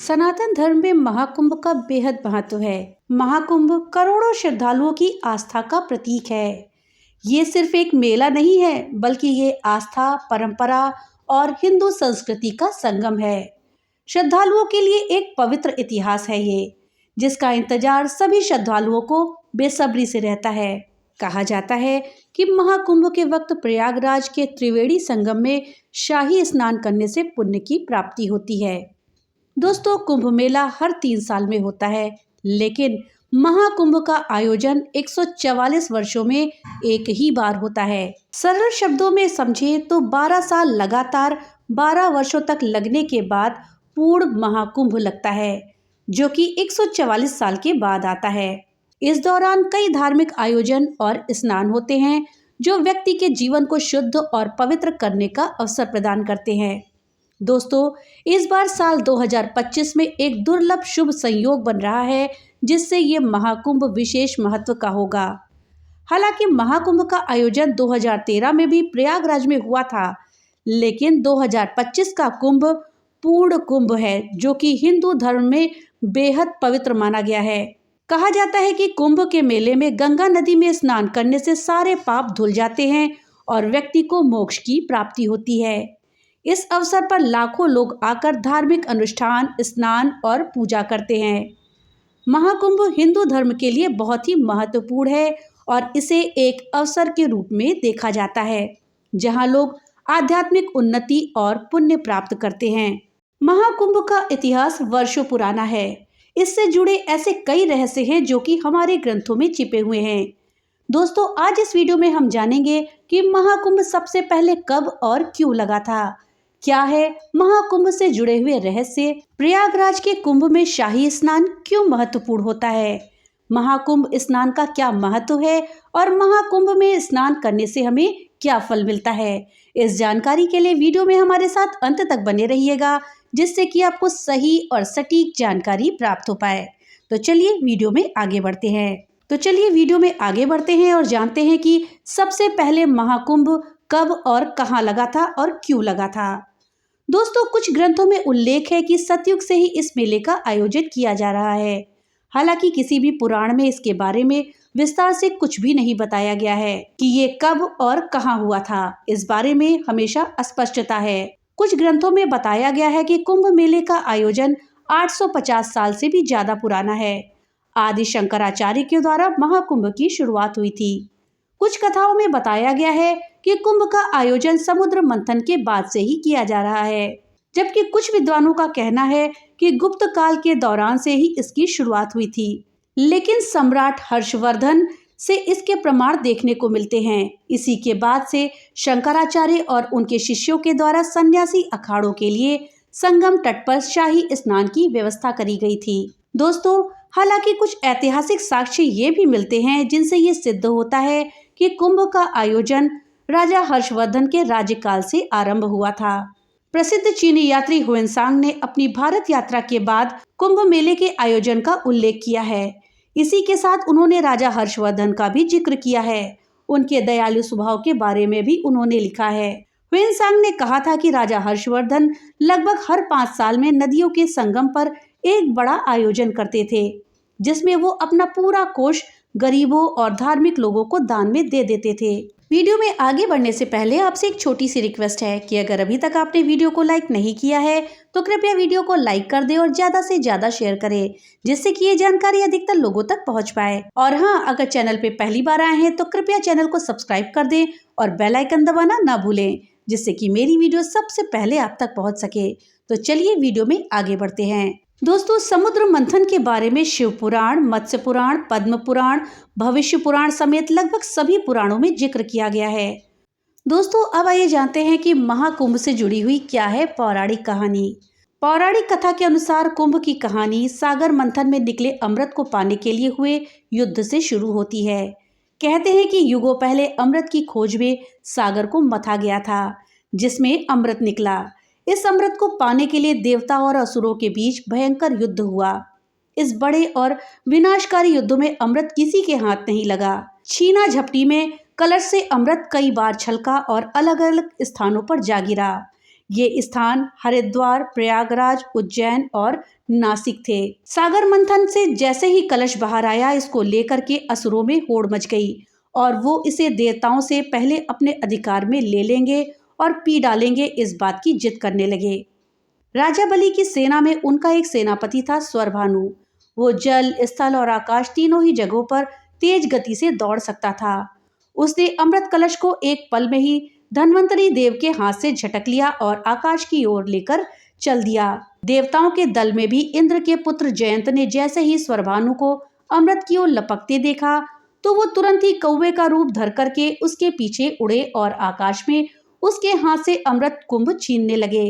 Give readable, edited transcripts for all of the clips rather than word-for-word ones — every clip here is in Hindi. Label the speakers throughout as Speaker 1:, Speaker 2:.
Speaker 1: सनातन धर्म में महाकुंभ का बेहद महत्व है। महाकुंभ करोड़ों श्रद्धालुओं की आस्था का प्रतीक है। ये सिर्फ एक मेला नहीं है, बल्कि ये आस्था, परंपरा और हिंदू संस्कृति का संगम है। श्रद्धालुओं के लिए एक पवित्र इतिहास है ये, जिसका इंतजार सभी श्रद्धालुओं को बेसब्री से रहता है। कहा जाता है कि महाकुंभ के वक्त प्रयागराज के त्रिवेणी संगम में शाही स्नान करने से पुण्य की प्राप्ति होती है। दोस्तों, कुंभ मेला हर 3 साल में होता है, लेकिन महाकुंभ का आयोजन 144 वर्षों में एक ही बार होता है। सरल शब्दों में समझें तो 12 साल लगातार 12 वर्षों तक लगने के बाद पूर्ण महाकुंभ लगता है, जो कि 144 साल के बाद आता है। इस दौरान कई धार्मिक आयोजन और स्नान होते हैं, जो व्यक्ति के जीवन को शुद्ध और पवित्र करने का अवसर प्रदान करते हैं। दोस्तों, इस बार साल 2025 में एक दुर्लभ शुभ संयोग बन रहा है, जिससे ये महाकुंभ विशेष महत्व का होगा। हालांकि महाकुंभ का आयोजन 2013 में भी प्रयागराज में हुआ था, लेकिन 2025 का कुंभ पूर्ण कुंभ है, जो कि हिंदू धर्म में बेहद पवित्र माना गया है। कहा जाता है कि कुंभ के मेले में गंगा नदी में स्नान करने से सारे पाप धुल जाते हैं और व्यक्ति को मोक्ष की प्राप्ति होती है। इस अवसर पर लाखों लोग आकर धार्मिक अनुष्ठान, स्नान और पूजा करते हैं। महाकुंभ हिंदू धर्म के लिए बहुत ही महत्वपूर्ण है और इसे एक अवसर के रूप में देखा जाता है, जहां लोग आध्यात्मिक उन्नति और पुण्य प्राप्त करते हैं। महाकुंभ का इतिहास वर्षों पुराना है। इससे जुड़े ऐसे कई रहस्य हैं जो कि हमारे ग्रंथों में छिपे हुए हैं। दोस्तों, आज इस वीडियो में हम जानेंगे कि महाकुंभ सबसे पहले कब और क्यों लगा था, क्या है महाकुंभ से जुड़े हुए रहस्य, प्रयागराज के कुंभ में शाही स्नान क्यों महत्वपूर्ण होता है, महाकुंभ स्नान का क्या महत्व है और महाकुंभ में स्नान करने से हमें क्या फल मिलता है। इस जानकारी के लिए वीडियो में हमारे साथ अंत तक बने रहिएगा, जिससे कि आपको सही और सटीक जानकारी प्राप्त हो पाए। तो चलिए वीडियो में आगे बढ़ते हैं और जानते हैं कि सबसे पहले महाकुंभ कब और कहाँ लगा था और क्यों लगा था। दोस्तों, कुछ ग्रंथों में उल्लेख है कि सतयुग से ही इस मेले का आयोजन किया जा रहा है। हालांकि किसी भी पुराण में इसके बारे में विस्तार से कुछ भी नहीं बताया गया है कि ये कब और कहाँ हुआ था। इस बारे में हमेशा अस्पष्टता है। कुछ ग्रंथों में बताया गया है कि कुंभ मेले का आयोजन 850 साल से भी ज्यादा पुराना है। आदि शंकराचार्य के द्वारा महाकुंभ की शुरुआत हुई थी। कुछ कथाओं में बताया गया है कि कुंभ का आयोजन समुद्र मंथन के बाद से ही किया जा रहा है, जबकि कुछ विद्वानों का कहना है कि गुप्त काल के दौरान से ही इसकी शुरुआत हुई थी। लेकिन सम्राट हर्षवर्धन से इसके प्रमाण देखने को मिलते हैं। इसी के बाद से शंकराचार्य और उनके शिष्यों के द्वारा सन्यासी अखाड़ों के लिए संगम तट पर शाही स्नान की व्यवस्था करी गई थी। दोस्तों, हालांकि कुछ ऐतिहासिक साक्ष्य ये भी मिलते हैं जिनसे ये सिद्ध होता है कि कुंभ का आयोजन राजा हर्षवर्धन के राज्यकाल से आरंभ हुआ था। प्रसिद्ध चीनी यात्री हुएनसांग ने अपनी भारत यात्रा के बाद कुंभ मेले के आयोजन का उल्लेख किया है। इसी के साथ उन्होंने राजा हर्षवर्धन का भी जिक्र किया है। उनके दयालु स्वभाव के बारे में भी उन्होंने लिखा है। हुएनसांग ने कहा था कि राजा हर्षवर्धन लगभग हर 5 साल में नदियों के संगम पर एक बड़ा आयोजन करते थे, जिसमें वो अपना पूरा कोष गरीबों और धार्मिक लोगों को दान में दे देते थे। वीडियो में आगे बढ़ने से पहले आपसे एक छोटी सी रिक्वेस्ट है कि अगर अभी तक आपने वीडियो को लाइक नहीं किया है तो कृपया वीडियो को लाइक कर दें और ज्यादा से ज्यादा शेयर करें, जिससे कि ये जानकारी अधिकतर लोगों तक पहुंच पाए। और हाँ, अगर चैनल पे पहली बार आए हैं तो कृपया चैनल को सब्सक्राइब कर दें और बेल आइकन दबाना ना भूलें, जिससे कि मेरी वीडियो सबसे पहले आप तक पहुँच सके। तो चलिए वीडियो में आगे बढ़ते हैं। दोस्तों, समुद्र मंथन के बारे में शिव पुराण, मत्स्य पुराण, पद्म पुराण, भविष्य पुराण समेत लगभग सभी पुराणों में जिक्र किया गया है। दोस्तों, अब आइए जानते हैं कि महाकुंभ से जुड़ी हुई क्या है पौराणिक कहानी। पौराणिक कथा के अनुसार कुंभ की कहानी सागर मंथन में निकले अमृत को पाने के लिए हुए युद्ध से शुरू होती है। कहते हैं कि युगों पहले अमृत की खोज में सागर को मथा गया था, जिसमें अमृत निकला। इस अमृत को पाने के लिए देवता और असुरों के बीच भयंकर युद्ध हुआ। इस बड़े और विनाशकारी युद्ध में अमृत किसी के हाथ नहीं लगा। छीना झपटी में कलश से अमृत कई बार छलका और अलग अलग स्थानों पर जा गिरा। ये स्थान हरिद्वार, प्रयागराज, उज्जैन और नासिक थे। सागर मंथन से जैसे ही कलश बाहर आया, इसको लेकर के असुरों में होड़ मच गई और वो इसे देवताओं से पहले अपने अधिकार में ले लेंगे और पी डालेंगे, इस बात की जिद करने लगे। राजा बलि की सेना में उनका एक सेनापति था स्वरभानु। वो जल, स्थल और आकाश तीनों ही जगहों पर तेज गति से दौड़ सकता था। उसने अमृत कलश को एक पल में ही धन्वंतरी देव के हाथ से झटक लिया और आकाश की ओर लेकर चल दिया। देवताओं के दल में भी इंद्र के पुत्र जयंत ने जैसे ही स्वरभानु को अमृत की ओर लपकते देखा, तो वो तुरंत ही कौवे का रूप धर करके उसके पीछे उड़े और आकाश में उसके हाथ से अमृत कुंभ छीनने लगे।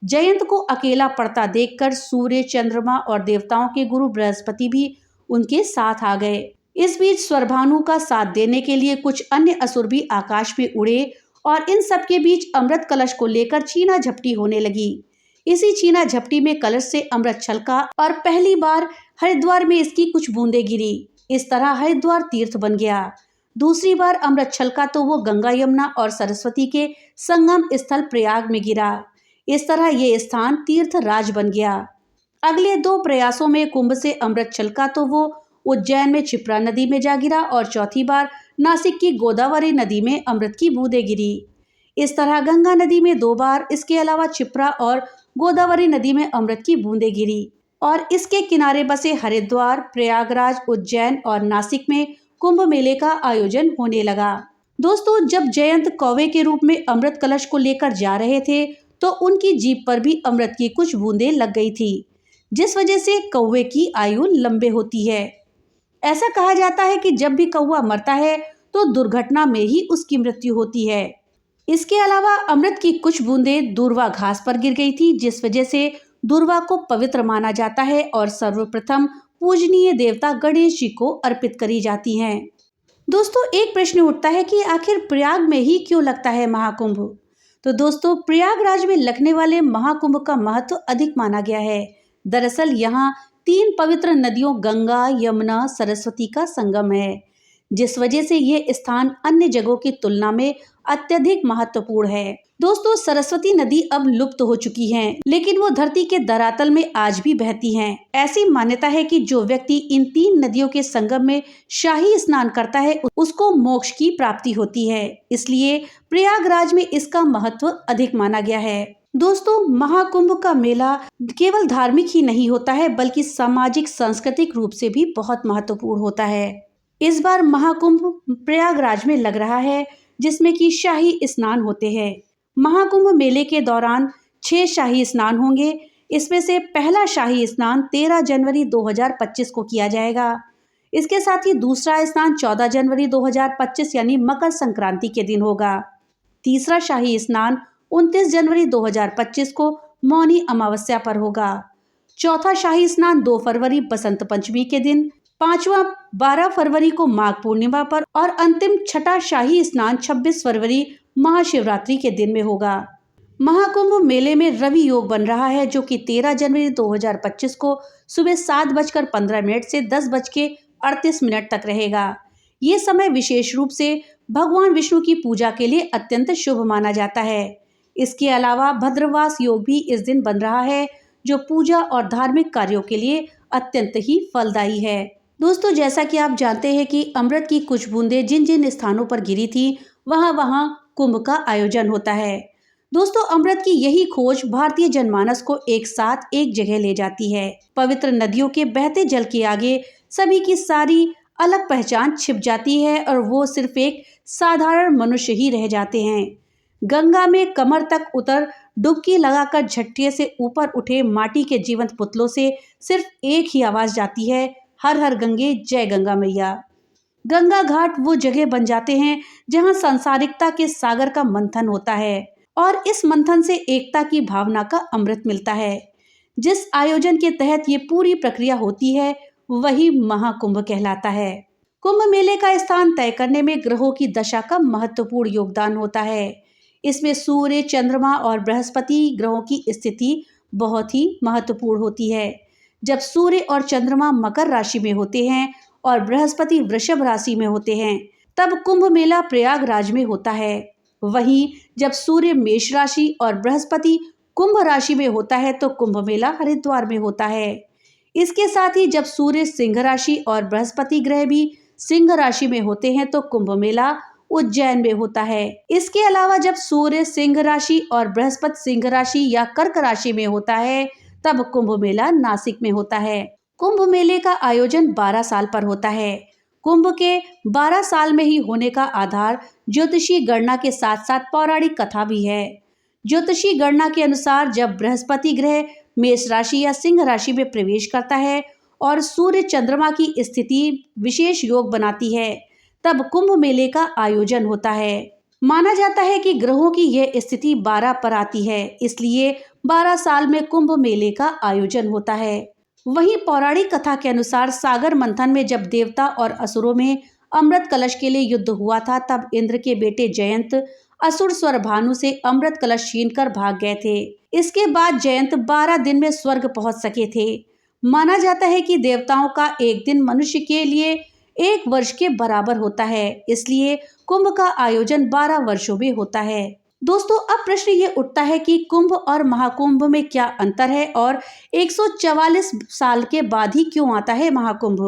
Speaker 1: जयंत को अकेला पड़ता देखकर सूर्य, चंद्रमा और देवताओं के गुरु बृहस्पति भी उनके साथ आ गए। इस बीच स्वरभानु का साथ देने के लिए कुछ अन्य असुर भी आकाश में उड़े और इन सब के बीच अमृत कलश को लेकर छीना झपटी होने लगी। इसी छीना झपटी में कलश से अमृत छलका और पहली बार हरिद्वार में इसकी कुछ बूंदें गिरी। इस तरह हरिद्वार तीर्थ बन गया। दूसरी बार अमृत छलका तो वो गंगा, यमुना और सरस्वती के संगम स्थल प्रयाग में गिरा। इस तरह ये स्थान तीर्थ राज बन गया। अगले 2 प्रयासों में कुंभ से अमृत छलका तो वो उज्जैन में क्षिप्रा नदी में जा गिरा और चौथी बार नासिक की गोदावरी नदी में अमृत की बूंदें गिरी। इस तरह गंगा नदी में 2 बार, इसके अलावा क्षिप्रा और गोदावरी नदी में अमृत की बूंदें गिरी और इसके किनारे बसे हरिद्वार, प्रयागराज, उज्जैन और नासिक में कुंभ मेले का आयोजन होने लगा। दोस्तों, जब जयंत कौवे के रूप में अमृत कलश को लेकर जा रहे थे तो उनकी जीभ पर भी अमृत की कुछ बूंदें लग गई थी, जिस वजह से कौवे की आयु लंबे होती है। ऐसा कहा जाता है कि जब भी कौवा मरता है तो दुर्घटना में ही उसकी मृत्यु होती है। इसके अलावा अमृत की कुछ बूंदें दूर्वा घास पर गिर गई थी, जिस वजह से दूर्वा को पवित्र माना जाता है और सर्वप्रथम पूजनीय देवता गणेश जी को अर्पित करी जाती हैं। दोस्तों, एक प्रश्न उठता है कि आखिर प्रयाग में ही क्यों लगता है महाकुंभ? तो दोस्तों, प्रयागराज में लगने वाले महाकुंभ का महत्व अधिक माना गया है। दरअसल यहाँ 3 पवित्र नदियों गंगा, यमुना, सरस्वती का संगम है, जिस वजह से ये स्थान अन्य जगहों की तुलना में अत्यधिक महत्वपूर्ण है। दोस्तों, सरस्वती नदी अब लुप्त हो चुकी है, लेकिन वो धरती के धरातल में आज भी बहती हैं। ऐसी मान्यता है कि जो व्यक्ति इन 3 नदियों के संगम में शाही स्नान करता है उसको मोक्ष की प्राप्ति होती है। इसलिए प्रयागराज में इसका महत्व अधिक माना गया है। दोस्तों, महाकुंभ का मेला केवल धार्मिक ही नहीं होता है, बल्कि सामाजिक, सांस्कृतिक रूप से भी बहुत महत्वपूर्ण होता है। इस बार महाकुंभ प्रयागराज में लग रहा है, जिसमें कि शाही स्नान होते हैं। महाकुंभ मेले के दौरान 6 शाही स्नान होंगे। इसमें से पहला शाही स्नान 13 जनवरी 2025 को किया जाएगा। इसके साथ ही दूसरा स्नान 14 जनवरी 2025 यानी मकर संक्रांति के दिन होगा। तीसरा शाही स्नान 29 जनवरी 2025 को मौनी अमावस्या पर होगा। चौथा शाही स्नान 2 फरवरी बसंत पंचमी के दिन, 5वां 12 फरवरी को माघ पूर्णिमा पर और अंतिम छठा शाही स्नान 26 फरवरी महाशिवरात्रि के दिन में होगा। महाकुंभ मेले में रवि योग बन रहा है, जो कि 13 जनवरी 2025 को सुबह 7:15 से 10:38 तक रहेगा। ये समय विशेष रूप से भगवान विष्णु की पूजा के लिए अत्यंत शुभ माना जाता है। इसके अलावा भद्रवास योग भी इस दिन बन रहा है, जो पूजा और धार्मिक कार्यों के लिए अत्यंत ही फलदायी है। दोस्तों, जैसा कि आप जानते हैं कि अमृत की कुछ बूंदें जिन जिन स्थानों पर गिरी थी, वहां कुंभ का आयोजन होता है। दोस्तों, अमृत की यही खोज भारतीय जनमानस को एक साथ एक जगह ले जाती है। पवित्र नदियों के बहते जल के आगे सभी की सारी अलग पहचान छिप जाती है और वो सिर्फ एक साधारण मनुष्य ही रह जाते हैं। गंगा में कमर तक उतर डुबकी लगाकर झट्टे से ऊपर उठे माटी के जीवंत पुतलों से सिर्फ एक ही आवाज जाती है, हर हर गंगे, जय गंगा मैया। गंगा घाट वो जगह बन जाते हैं जहां सांसारिकता के सागर का मंथन होता है और इस मंथन से एकता की भावना का अमृत मिलता है। जिस आयोजन के तहत ये पूरी प्रक्रिया होती है वही महाकुंभ कहलाता है। कुंभ मेले का स्थान तय करने में ग्रहों की दशा का महत्वपूर्ण योगदान होता है। इसमें सूर्य, चंद्रमा और बृहस्पति ग्रहों की स्थिति बहुत ही महत्वपूर्ण होती है। जब सूर्य और चंद्रमा मकर राशि में होते हैं और बृहस्पति वृषभ राशि में होते हैं, तब कुंभ मेला प्रयागराज में होता है। वहीं जब सूर्य मेष राशि और बृहस्पति कुंभ राशि में होता है तो कुंभ मेला हरिद्वार में होता है। इसके साथ ही जब सूर्य सिंह राशि और बृहस्पति ग्रह भी सिंह राशि में होते हैं तो कुंभ मेला उज्जैन में होता है। इसके अलावा जब सूर्य सिंह राशि और बृहस्पति सिंह राशि या कर्क राशि में होता है तब कुंभ मेला नासिक में होता है। कुंभ मेले का आयोजन 12 साल पर होता है। कुंभ के 12 साल में ही होने का आधार ज्योतिषीय गणना के साथ साथ पौराणिक कथा भी है। ज्योतिषीय गणना के अनुसार जब बृहस्पति ग्रह मेष राशि या सिंह राशि में प्रवेश करता है और सूर्य चंद्रमा की स्थिति विशेष योग बनाती है तब कुंभ मेले का आयोजन होता है। माना जाता है कि ग्रहों की यह स्थिति 12 पर आती है, इसलिए 12 साल में कुंभ मेले का आयोजन होता है। वहीं पौराणिक कथा के अनुसार सागर मंथन में जब देवता और असुरों में अमृत कलश के लिए युद्ध हुआ था तब इंद्र के बेटे जयंत असुर स्वर भानु से अमृत कलश छीनकर भाग गए थे। इसके बाद जयंत 12 दिन में स्वर्ग पहुंच सके थे। माना जाता है कि देवताओं का एक दिन मनुष्य के लिए 1 वर्ष के बराबर होता है, इसलिए कुंभ का आयोजन 12 वर्षों में होता है। दोस्तों, अब प्रश्न ये उठता है कि कुंभ और महाकुंभ में क्या अंतर है और 144 साल के बाद ही क्यों आता है महाकुंभ।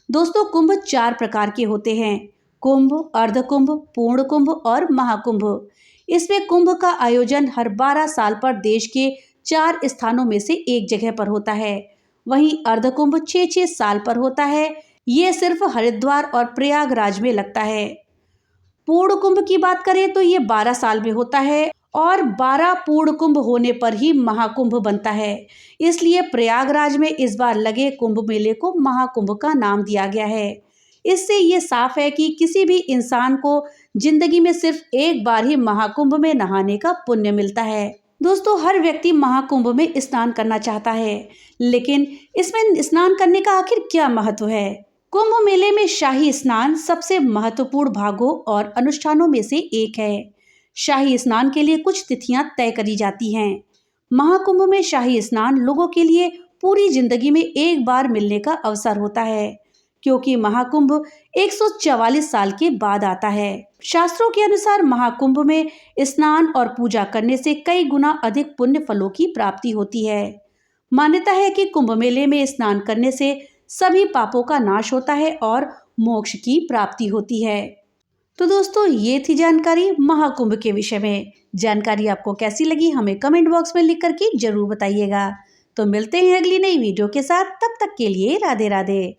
Speaker 1: दोस्तों, कुंभ 4 प्रकार के होते हैं: कुंभ, अर्धकुंभ, पूर्ण कुंभ और महाकुंभ। इसमें कुंभ का आयोजन हर 12 साल पर देश के 4 स्थानों में से एक जगह पर होता है। वहीं अर्धकुंभ 6-6 साल पर होता है। ये सिर्फ हरिद्वार और प्रयागराज में लगता है। पूर्ण कुंभ की बात करें तो ये 12 साल में होता है और 12 पूर्ण कुंभ होने पर ही महाकुंभ बनता है। इसलिए प्रयागराज में इस बार लगे कुंभ मेले को महाकुंभ का नाम दिया गया है। इससे ये साफ है कि किसी भी इंसान को जिंदगी में सिर्फ एक बार ही महाकुंभ में नहाने का पुण्य मिलता है। दोस्तों, हर व्यक्ति महाकुंभ में स्नान करना चाहता है, लेकिन इसमें स्नान करने का आखिर क्या महत्व है? कुंभ मेले में शाही स्नान सबसे महत्वपूर्ण भागों और अनुष्ठानों में से एक है। शाही स्नान के लिए कुछ तिथियां तय करी जाती हैं। महाकुंभ में शाही स्नान लोगों के लिए पूरी जिंदगी में एक बार मिलने का अवसर होता है, क्योंकि महाकुंभ 144 साल के बाद आता है। शास्त्रों के अनुसार महाकुंभ में स्नान और पूजा करने से कई गुना अधिक पुण्य फलों की प्राप्ति होती है। मान्यता है कि कुंभ मेले में स्नान करने से सभी पापों का नाश होता है और मोक्ष की प्राप्ति होती है। तो दोस्तों, ये थी जानकारी महाकुंभ के विषय में। जानकारी आपको कैसी लगी हमें कमेंट बॉक्स में लिख करके जरूर बताइएगा। तो मिलते हैं अगली नई वीडियो के साथ, तब तक के लिए राधे राधे।